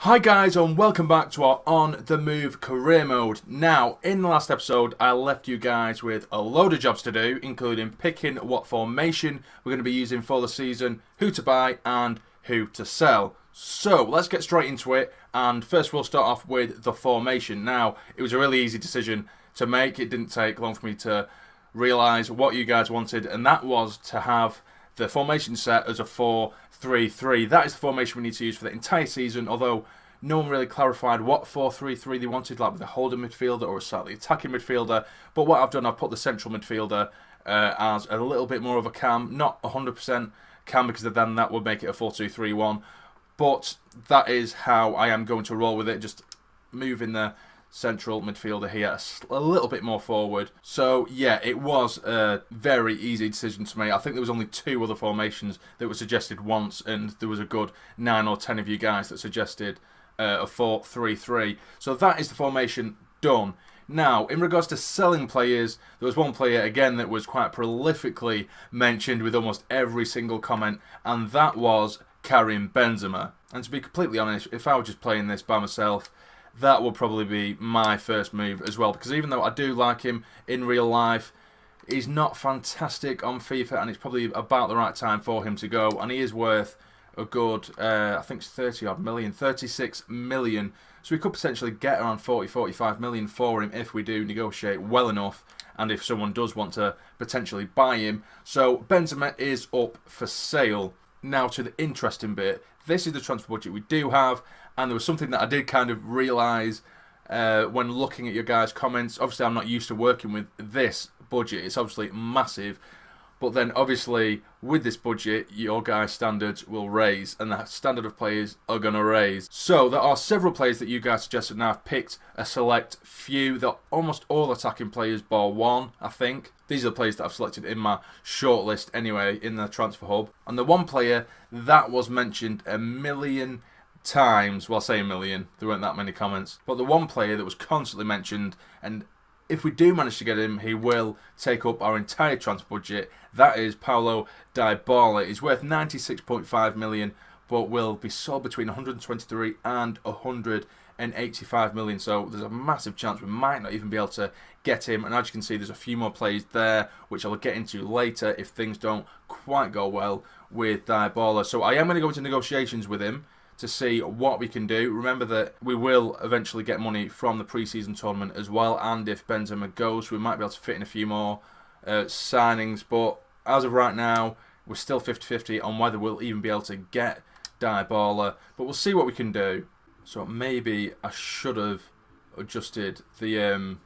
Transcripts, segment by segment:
Hi guys and welcome back to our On The Move career mode. Now, in the last episode I left you guys with a load of jobs to do, including picking what formation we're going to be using for the season, who to buy and who to sell. So let's get straight into it, and first we'll start off with the formation. Now, it was a really easy decision to make. It didn't take long for me to realise what you guys wanted, and that was to have the formation set as a 4-3-3. That is the formation we need to use for the entire season, although no one really clarified what 4-3-3 they wanted, like with a holding midfielder or a slightly attacking midfielder. But what I've done, I've put the central midfielder as a little bit more of a cam, not 100% cam, because then that would make it a 4-2-3-1. But that is how I am going to roll with it, just moving the central midfielder here a little bit more forward. So yeah, it was a very easy decision to make. I think there was only 2 other formations that were suggested once, and there was a good 9 or 10 of you guys that suggested a 4-3-3. So that is the formation done. Now, in regards to selling players, there was one player again that was quite prolifically mentioned with almost every single comment, and that was Karim Benzema. And to be completely honest, if I was just playing this by myself, that will probably be my first move as well, because even though I do like him in real life, he's not fantastic on FIFA, and it's probably about the right time for him to go, and he is worth a good, I think it's 30 odd million, 36 million, so we could potentially get around 40-45 million for him if we do negotiate well enough, and if someone does want to potentially buy him. So Benzema is up for sale. Now to the interesting bit. This is the transfer budget we do have, and there was something that I did kind of realise when looking at your guys' comments. Obviously, I'm not used to working with this budget. It's obviously massive, but then obviously with this budget, your guys' standards will raise, and the standard of players are going to raise. So there are several players that you guys suggested, and I've picked a select few. They're almost all attacking players, bar one, I think. These are the players that I've selected in my shortlist anyway, in the transfer hub. And the one player that was mentioned a million times, well, I say a million, there weren't that many comments, but the one player that was constantly mentioned, and if we do manage to get him, he will take up our entire transfer budget. That is Paulo Dybala. He's worth 96.5 million, but will be sold between 123 and 185 million. So there's a massive chance we might not even be able to get him. And as you can see, there's a few more players there, which I'll get into later if things don't quite go well with Dybala. So I am going to go into negotiations with him to see what we can do. Remember that we will eventually get money from the pre-season tournament as well, and if Benzema goes, we might be able to fit in a few more signings, but as of right now, we're still 50-50 on whether we'll even be able to get Dybala, but we'll see what we can do. So maybe I should have adjusted the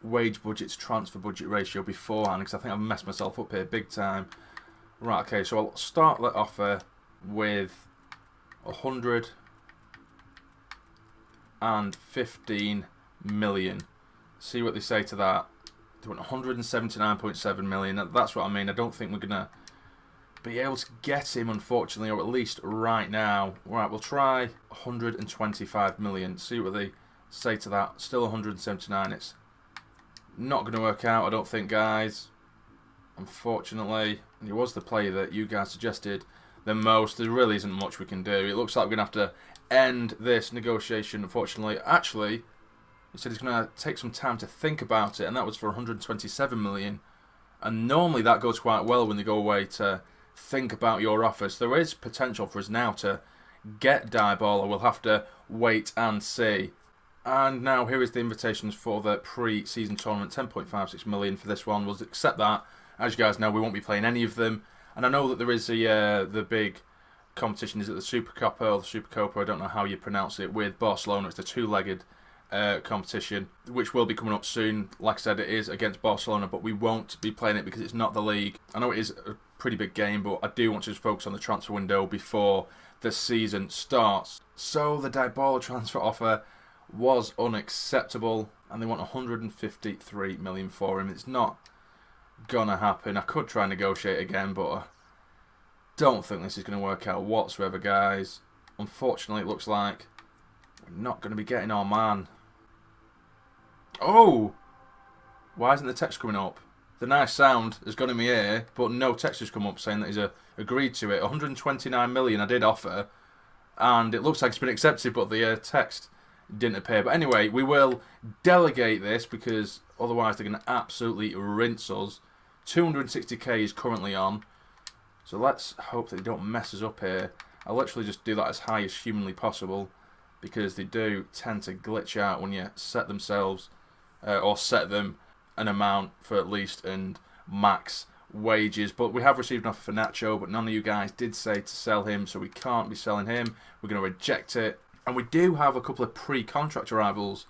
wage budget to transfer budget ratio beforehand, because I think I've messed myself up here big time. Right, okay, so I'll start the offer with 115 million. See what they say to that. They want 179.7 million. That's what I mean. I don't think we're gonna be able to get him, unfortunately, or at least right now. Right, we'll try 125 million. See what they say to that. Still 179. It's not gonna work out, I don't think, guys. Unfortunately, he was the player that you guys suggested the most. There really isn't much we can do. It looks like we're going to have to end this negotiation, unfortunately. Actually, he said he's going to take some time to think about it, and that was for 127 million. And normally that goes quite well when they go away to think about your offers. There is potential for us now to get Dybala. We'll have to wait and see. And now here is the invitations for the pre-season tournament. 10.56 million for this one. We'll accept that. As you guys know, we won't be playing any of them. And I know that there is the big competition, is it the Supercopa or the Supercopa, I don't know how you pronounce it, with Barcelona. It's the two-legged competition, which will be coming up soon. Like I said, it is against Barcelona, but we won't be playing it because it's not the league. I know it is a pretty big game, but I do want to just focus on the transfer window before the season starts. So the Dybala transfer offer was unacceptable, and they want 153 million for him. It's not gonna happen. I could try and negotiate again, but I don't think this is going to work out whatsoever, guys. Unfortunately, it looks like we're not going to be getting our man. Oh! Why isn't the text coming up? The nice sound has gone in my ear, but no text has come up saying that he's agreed to it. 129 million I did offer, and it looks like it's been accepted, but the text didn't appear. But anyway, we will delegate this because otherwise they're going to absolutely rinse us. 260k is currently on, so let's hope that they don't mess us up here. I'll literally just do that as high as humanly possible because they do tend to glitch out when you set themselves or set them an amount for at least and max wages. But we have received an offer for Nacho, but none of you guys did say to sell him, so we can't be selling him. We're going to reject it. And we do have a couple of pre-contract arrivals.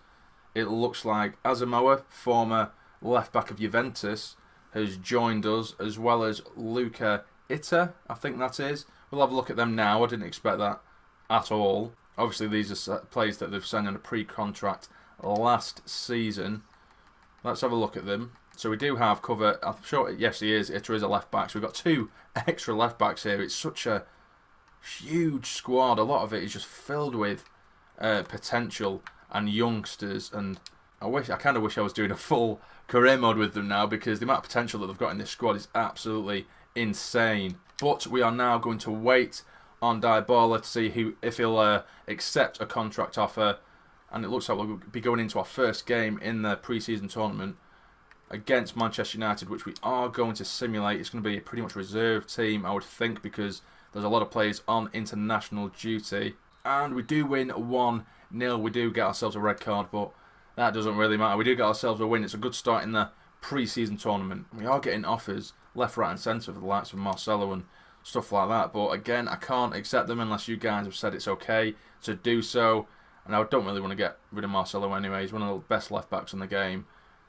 It looks like Asamoah, former left-back of Juventus, has joined us, as well as Luca Itta, I think that is. We'll have a look at them now. I didn't expect that at all. Obviously, these are players that they've signed on a pre-contract last season. Let's have a look at them. So we do have cover. I'm sure, yes, he is. Itta is a left-back. So we've got 2 extra left-backs here. It's such a huge squad. A lot of it is just filled with potential and youngsters, and I kind of wish I was doing a full career mode with them now, because the amount of potential that they've got in this squad is absolutely insane. But we are now going to wait on Dybala to see if he'll accept a contract offer, and it looks like we'll be going into our first game in the pre-season tournament against Manchester United, which we are going to simulate. It's going to be a pretty much reserve team, I would think, because there's a lot of players on international duty. And we do win 1-0. We do get ourselves a red card, but that doesn't really matter. We do get ourselves a win. It's a good start in the pre-season tournament. We are getting offers left, right and centre for the likes of Marcelo and stuff like that. But again, I can't accept them unless you guys have said it's okay to do so. And I don't really want to get rid of Marcelo anyway. He's one of the best left-backs in the game.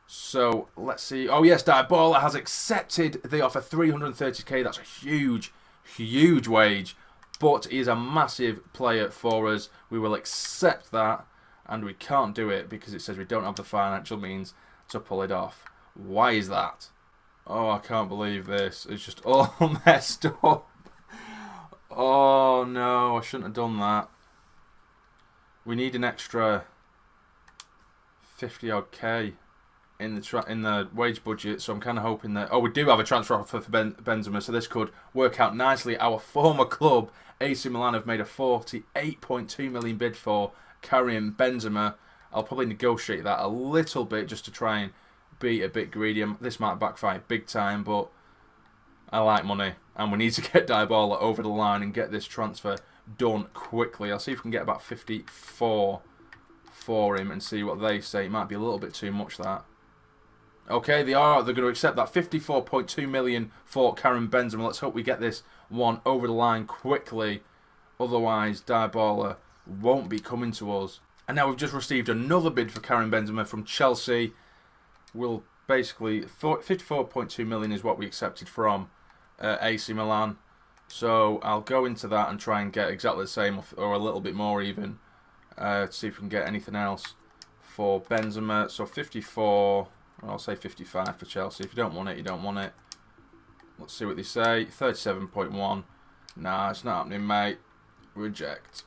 So let's see. Oh yes, Dybala has accepted the offer, 330k. That's a huge, huge wage. But he is a massive player for us. We will accept that, and we can't do it because it says we don't have the financial means to pull it off. Why is that? Oh, I can't believe this. It's just all messed up. Oh no, I shouldn't have done that. We need an extra 50 odd K in the wage budget, so I'm kind of hoping that... Oh, we do have a transfer offer for Benzema, so this could work out nicely. Our former club, AC Milan, have made a 48.2 million bid for Karim Benzema. I'll probably negotiate that a little bit just to try and be a bit greedy. This might backfire big time, but I like money, and we need to get Dybala over the line and get this transfer done quickly. I'll see if we can get about 54 for him and see what they say. It might be a little bit too much, that. Okay, they're going to accept that. 54.2 million for Karim Benzema. Let's hope we get this one over the line quickly. Otherwise, Dybala won't be coming to us. And now we've just received another bid for Karim Benzema from Chelsea. We'll basically... 54.2 million is what we accepted from AC Milan. So I'll go into that and try and get exactly the same, or a little bit more even, to see if we can get anything else for Benzema. So 54... I'll say 55 for Chelsea. If you don't want it, you don't want it. Let's see what they say. 37.1. Nah, it's not happening, mate. Reject.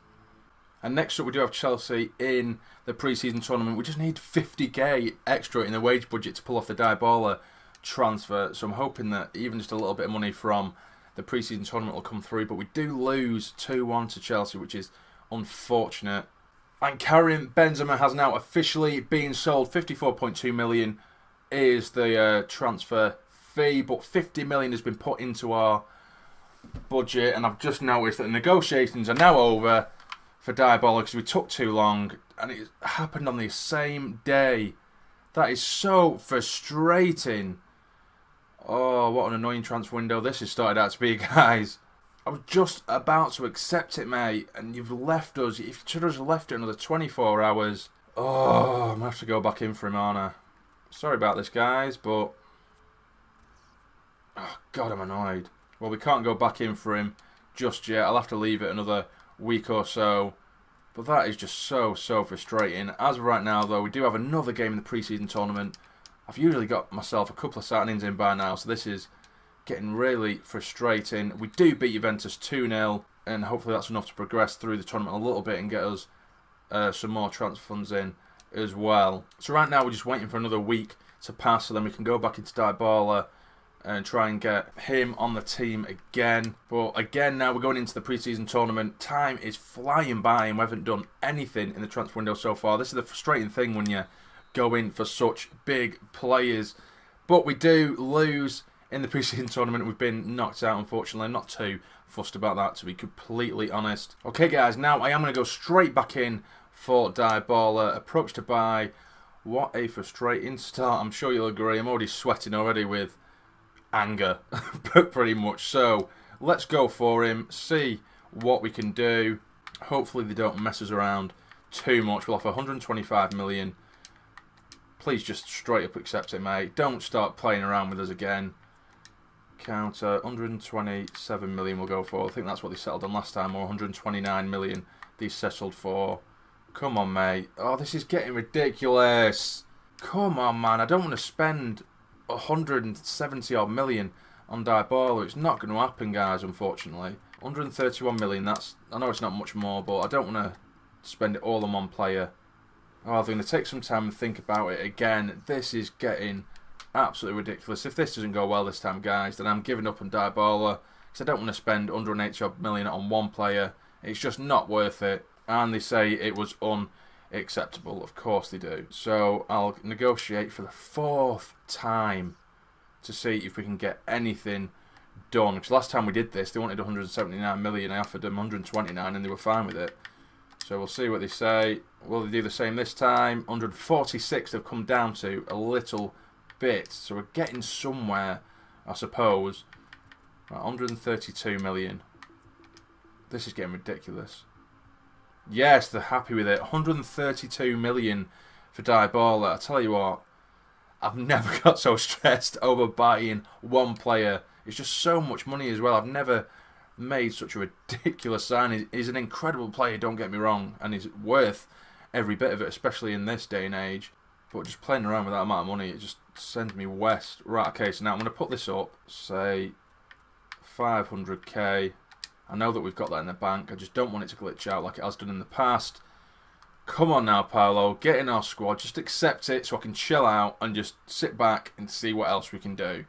And next up, we do have Chelsea in the pre-season tournament. We just need 50k extra in the wage budget to pull off the Dybala transfer. So I'm hoping that even just a little bit of money from the pre-season tournament will come through. But we do lose 2-1 to Chelsea, which is unfortunate. And Karim Benzema has now officially been sold. 54.2 million is the transfer fee, but 50 million has been put into our budget, and I've just noticed that the negotiations are now over for Dybala because we took too long, and it happened on the same day. That is so frustrating. Oh, what an annoying transfer window this has started out to be, guys. I was just about to accept it, mate, and you've left us. If you should have left it another 24 hours. Oh, I'm going to have to go back in for him, aren't I? Sorry about this, guys, but... Oh, God, I'm annoyed. Well, we can't go back in for him just yet. I'll have to leave it another week or so. But that is just so frustrating. As of right now, though, we do have another game in the pre-season tournament. I've usually got myself a couple of signings in by now, so this is getting really frustrating. We do beat Juventus 2-0, and hopefully that's enough to progress through the tournament a little bit and get us some more transfer funds in as well. So right now we're just waiting for another week to pass so then we can go back into Dybala and try and get him on the team again. But again, now we're going into the pre-season tournament. Time is flying by and we haven't done anything in the transfer window so far. This is the frustrating thing when you go in for such big players. But we do lose in the pre-season tournament. We've been knocked out, unfortunately. I'm not too fussed about that, to be completely honest. Okay, guys, now I am going to go straight back in for Dybala. Approach to buy. What a frustrating start. I'm sure you'll agree. I'm already sweating already with anger, pretty much. So let's go for him, see what we can do. Hopefully they don't mess us around too much. We'll offer 125 million. Please just straight up accept it, mate. Don't start playing around with us again. Counter 127 million we'll go for. I think that's what they settled on last time, or 129 million they settled for. Come on, mate. Oh, this is getting ridiculous. Come on, man. I don't want to spend 170 odd million on Dybala. It's not going to happen, guys, unfortunately. 131 million, that's, I know it's not much more, but I don't want to spend it all on one player. Oh, I'm going to take some time and think about it again. This is getting absolutely ridiculous. If this doesn't go well this time, guys, then I'm giving up on Dybala, because I don't want to spend 180 odd million on one player. It's just not worth it. And they say it was unacceptable. Of course they do. So I'll negotiate for the 4th time to see if we can get anything done. Because last time we did this, they wanted 179 million. I offered them 129 and they were fine with it. So we'll see what they say. Will they do the same this time? 146 they've come down to a little bit. So we're getting somewhere, I suppose. 132 million. This is getting ridiculous. Yes, they're happy with it. 132 million for Dybala. I tell you what, I've never got so stressed over buying one player. It's just so much money as well. I've never made such a ridiculous sign. He's an incredible player, don't get me wrong, and he's worth every bit of it, especially in this day and age. But just playing around with that amount of money, it just sends me west. Right, okay, so now I'm going to put this up, say 500k. I know that we've got that in the bank. I just don't want it to glitch out like it has done in the past. Come on now, Paolo. Get in our squad. Just accept it so I can chill out and just sit back and see what else we can do.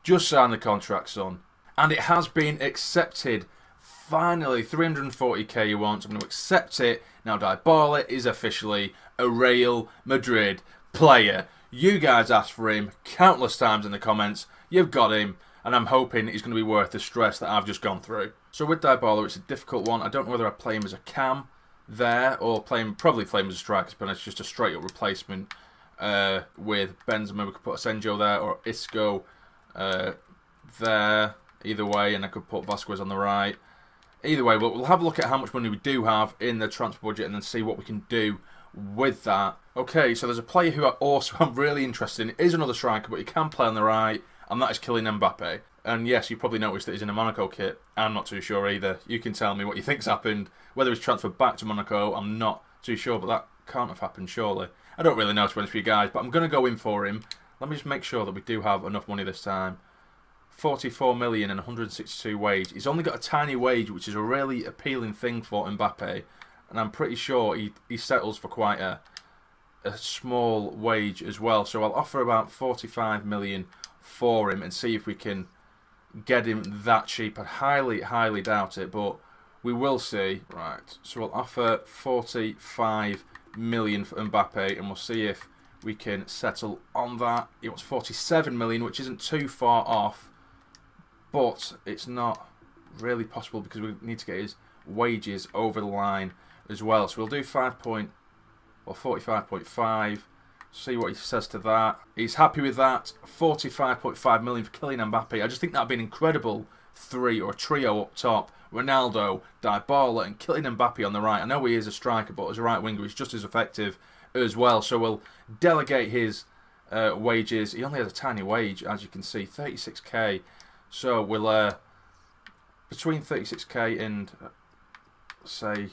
Just sign the contract, son. And it has been accepted. Finally, 340k you want. I'm going to accept it. Now, Dybala is officially a Real Madrid player. You guys asked for him countless times in the comments. You've got him. And I'm hoping he's going to be worth the stress that I've just gone through. So with Dybala, it's a difficult one. I don't know whether I play him as a cam there or probably play him as a striker, but it's just a straight up replacement with Benzema. We could put Asenjo there or Isco there. Either way, and I could put Vasquez on the right. Either way, we'll have a look at how much money we do have in the transfer budget and then see what we can do with that. Okay, so there's a player who I'm really interested in. Is another striker, but he can play on the right, and that is Kylian Mbappe. And yes, you probably noticed that he's in a Monaco kit. I'm not too sure either. You can tell me what you think's happened. Whether he's transferred back to Monaco, I'm not too sure, but that can't have happened, surely. I don't really know, to be honest with you guys, but I'm going to go in for him. Let me just make sure that we do have enough money this time. 44 million and 162 wage. He's only got a tiny wage, which is a really appealing thing for Mbappe. And I'm pretty sure he settles for quite a small wage as well. So I'll offer about 45 million for him and see if we can get him that cheap. I highly doubt it, but we will see. Right, so we'll offer 45 million for Mbappe and we'll see if we can settle on that. He wants 47 million, which isn't too far off, but it's not really possible because we need to get his wages over the line as well. So we'll do 45.5. See what he says to that. He's happy with that. 45.5 million for Kylian Mbappe. I just think that'd be an incredible three or trio up top. Ronaldo, Dybala and Kylian Mbappe on the right. I know he is a striker, but as a right winger, he's just as effective as well. So we'll delegate his wages. He only has a tiny wage, as you can see, 36k. So we'll between 36k and say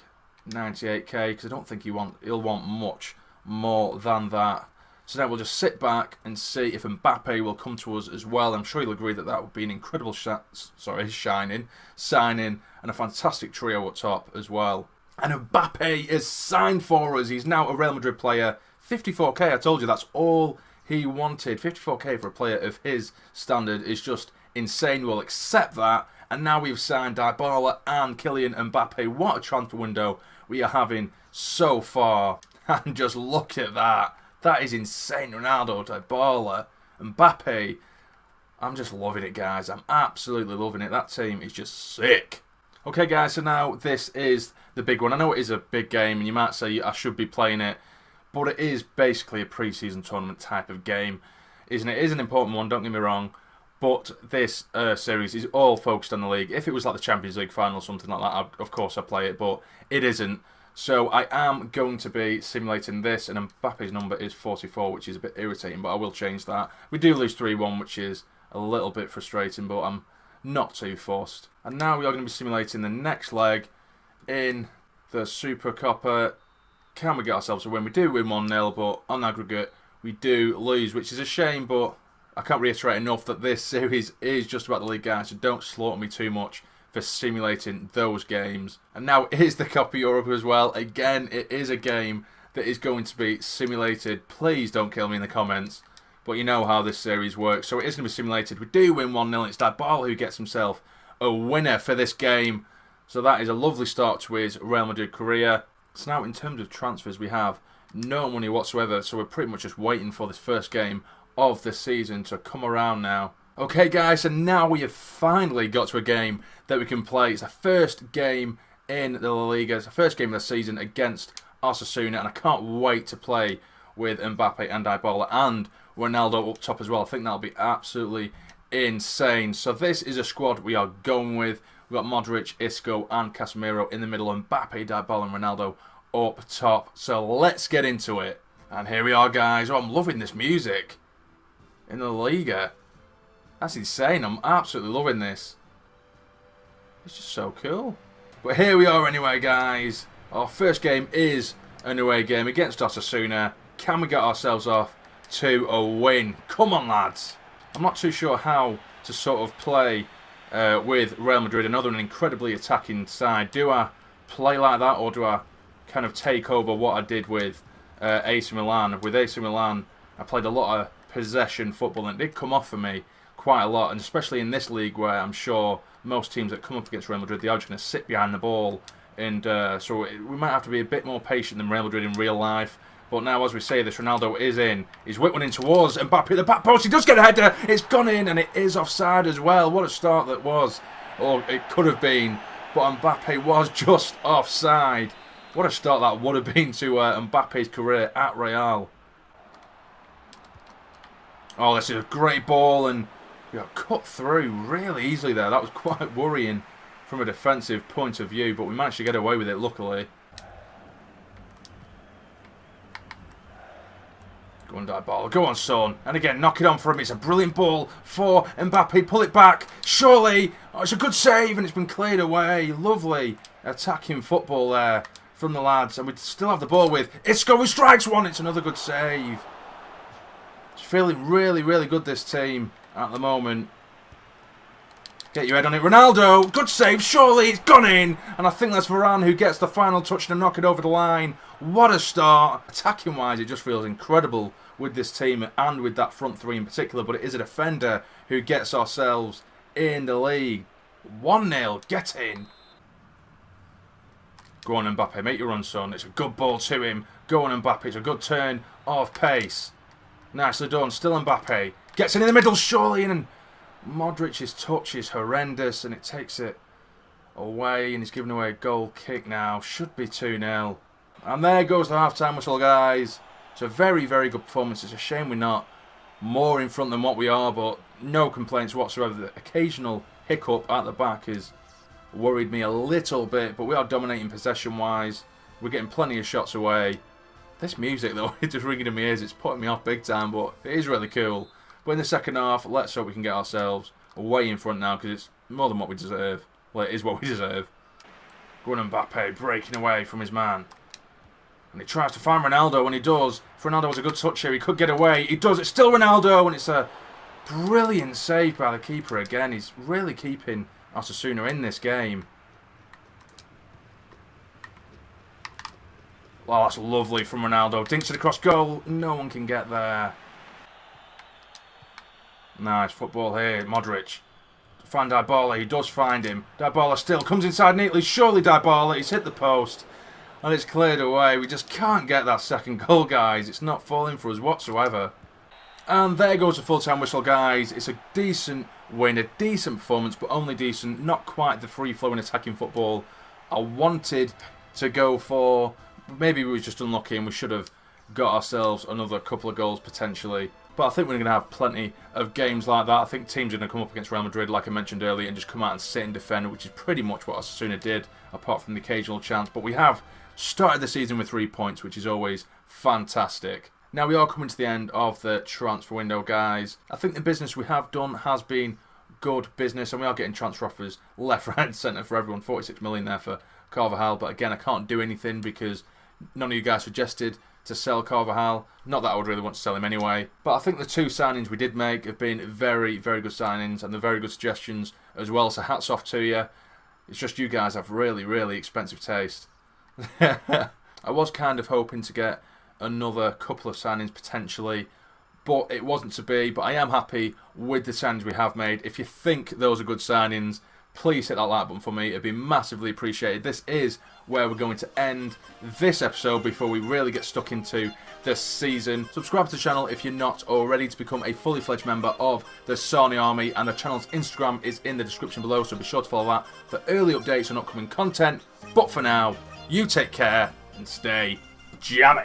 98k, because I don't think he'll want much more than that. So now we'll just sit back and see if Mbappe will come to us as well. I'm sure you'll agree that that would be an incredible signing and a fantastic trio up top as well. And Mbappe is signed for us. He's now a Real Madrid player. 54k, I told you, that's all he wanted. 54k for a player of his standard is just insane. We'll accept that. And now we've signed Dybala and Kylian Mbappe. What a transfer window we are having so far. And just look at that. That is insane. Ronaldo, Dybala, Mbappe. I'm just loving it, guys. I'm absolutely loving it. That team is just sick. Okay, guys, so now this is the big one. I know it is a big game, and you might say I should be playing it, but it is basically a pre-season tournament type of game, isn't it? It is an important one, don't get me wrong, but this series is all focused on the league. If it was like the Champions League final or something like that, of course I'd play it, but it isn't. So I am going to be simulating this, and Mbappe's number is 44, which is a bit irritating, but I will change that. We do lose 3-1, which is a little bit frustrating, but I'm not too fussed. And now we are going to be simulating the next leg in the Super Coppa. Can we get ourselves a win? We do win 1-0, but on aggregate we do lose, which is a shame, but I can't reiterate enough that this series is just about the league, guys, so don't slaughter me too much for simulating those games. And now it is the Copa Europe as well. Again, it is a game that is going to be simulated. Please don't kill me in the comments. But you know how this series works. So it is going to be simulated. We do win 1-0. It's Dybala who gets himself a winner for this game. So that is a lovely start to his Real Madrid career. So now in terms of transfers, we have no money whatsoever. So we're pretty much just waiting for this first game of the season to come around now. Okay, guys, so now we have finally got to a game that we can play. It's the first game in the La Liga. It's the first game of the season against Osasuna. And I can't wait to play with Mbappe and Dybala and Ronaldo up top as well. I think that'll be absolutely insane. So this is a squad we are going with. We've got Modric, Isco and Casemiro in the middle. Mbappe, Dybala and Ronaldo up top. So let's get into it. And here we are, guys. Oh, I'm loving this music in the Liga. That's insane. I'm absolutely loving this. It's just so cool. But here we are anyway, guys. Our first game is an away game against Osasuna. Can we get ourselves off to a win? Come on, lads. I'm not too sure how to sort of play with Real Madrid, another incredibly attacking side. Do I play like that, or do I kind of take over what I did with AC Milan? With AC Milan, I played a lot of possession football, and it did come off for me quite a lot, and especially in this league where I'm sure most teams that come up against Real Madrid, they are just going to sit behind the ball, and so we might have to be a bit more patient than Real Madrid in real life. But now, as we say this, Ronaldo is in. He's whipped one in towards Mbappe at the back post. He does get a header. It's gone in, and it is offside as well. What a start that was. Or it could have been. But Mbappe was just offside. What a start that would have been to Mbappe's career at Real. Oh, this is a great ball, and we got cut through really easily there. That was quite worrying from a defensive point of view, but we managed to get away with it, luckily. Go on, Dybala. Go on, son. And again, knock it on for him. It's a brilliant ball for Mbappe. Pull it back. Surely. Oh, it's a good save, and it's been cleared away. Lovely attacking football there from the lads. And we still have the ball with Isco, who strikes one. It's another good save. It's feeling really, really good, this team, at the moment. Get your head on it. Ronaldo. Good save. Surely. It's gone in. And I think that's Varane who gets the final touch to knock it over the line. What a start. Attacking-wise, it just feels incredible with this team and with that front three in particular. But it is a defender who gets ourselves in the league. 1-0. Get in. Go on, Mbappe. Make your run, son. It's a good ball to him. Go on, Mbappe. It's a good turn of pace. Nicely done. Still Mbappe. Gets in the middle, surely. And Modric's touch is horrendous, and it takes it away. And he's giving away a goal kick now. Should be 2-0. And there goes the half-time whistle, guys. It's a very, very good performance. It's a shame we're not more in front than what we are, but no complaints whatsoever. The occasional hiccup at the back has worried me a little bit, but we are dominating possession-wise. We're getting plenty of shots away. This music, though, it's just ringing in my ears. It's putting me off big time, but it is really cool. But in the second half, let's hope we can get ourselves way in front now, because it's more than what we deserve. Well, it is what we deserve. Go on, Mbappe, breaking away from his man. And he tries to find Ronaldo, and he does. If Ronaldo was a good touch here, he could get away. He does. It's still Ronaldo, and it's a brilliant save by the keeper again. He's really keeping Osasuna in this game. Well, that's lovely from Ronaldo. Dinks it across goal. No one can get there. Nice football here. Modric. Find Dybala. He does find him. Dybala still comes inside neatly. Surely Dybala. He's hit the post. And it's cleared away. We just can't get that second goal, guys. It's not falling for us whatsoever. And there goes the full-time whistle, guys. It's a decent win, a decent performance, but only decent. Not quite the free-flowing attacking football I wanted to go for. Maybe we were just unlucky and we should have got ourselves another couple of goals potentially. But I think we're going to have plenty of games like that. I think teams are going to come up against Real Madrid, like I mentioned earlier, and just come out and sit and defend, which is pretty much what Osasuna did, apart from the occasional chance. But we have started the season with 3 points, which is always fantastic. Now we are coming to the end of the transfer window, guys. I think the business we have done has been good business, and we are getting transfer offers left, right and centre for everyone. 46 million there for Carvajal, but again, I can't do anything because none of you guys suggested to sell Carvajal. Not that I would really want to sell him anyway. But I think the 2 signings we did make have been very, very good signings, and they're very good suggestions as well, so hats off to you. It's just you guys have really, really expensive taste. I was kind of hoping to get another couple of signings potentially, but it wasn't to be. But I am happy with the signings we have made. If you think those are good signings, please hit that like button for me. It'd be massively appreciated. This is where we're going to end this episode before we really get stuck into this season. Subscribe to the channel if you're not already to become a fully fledged member of the Sarni Army, and the channel's Instagram is in the description below, so be sure to follow that for early updates on upcoming content. But for now, you take care and stay jammy.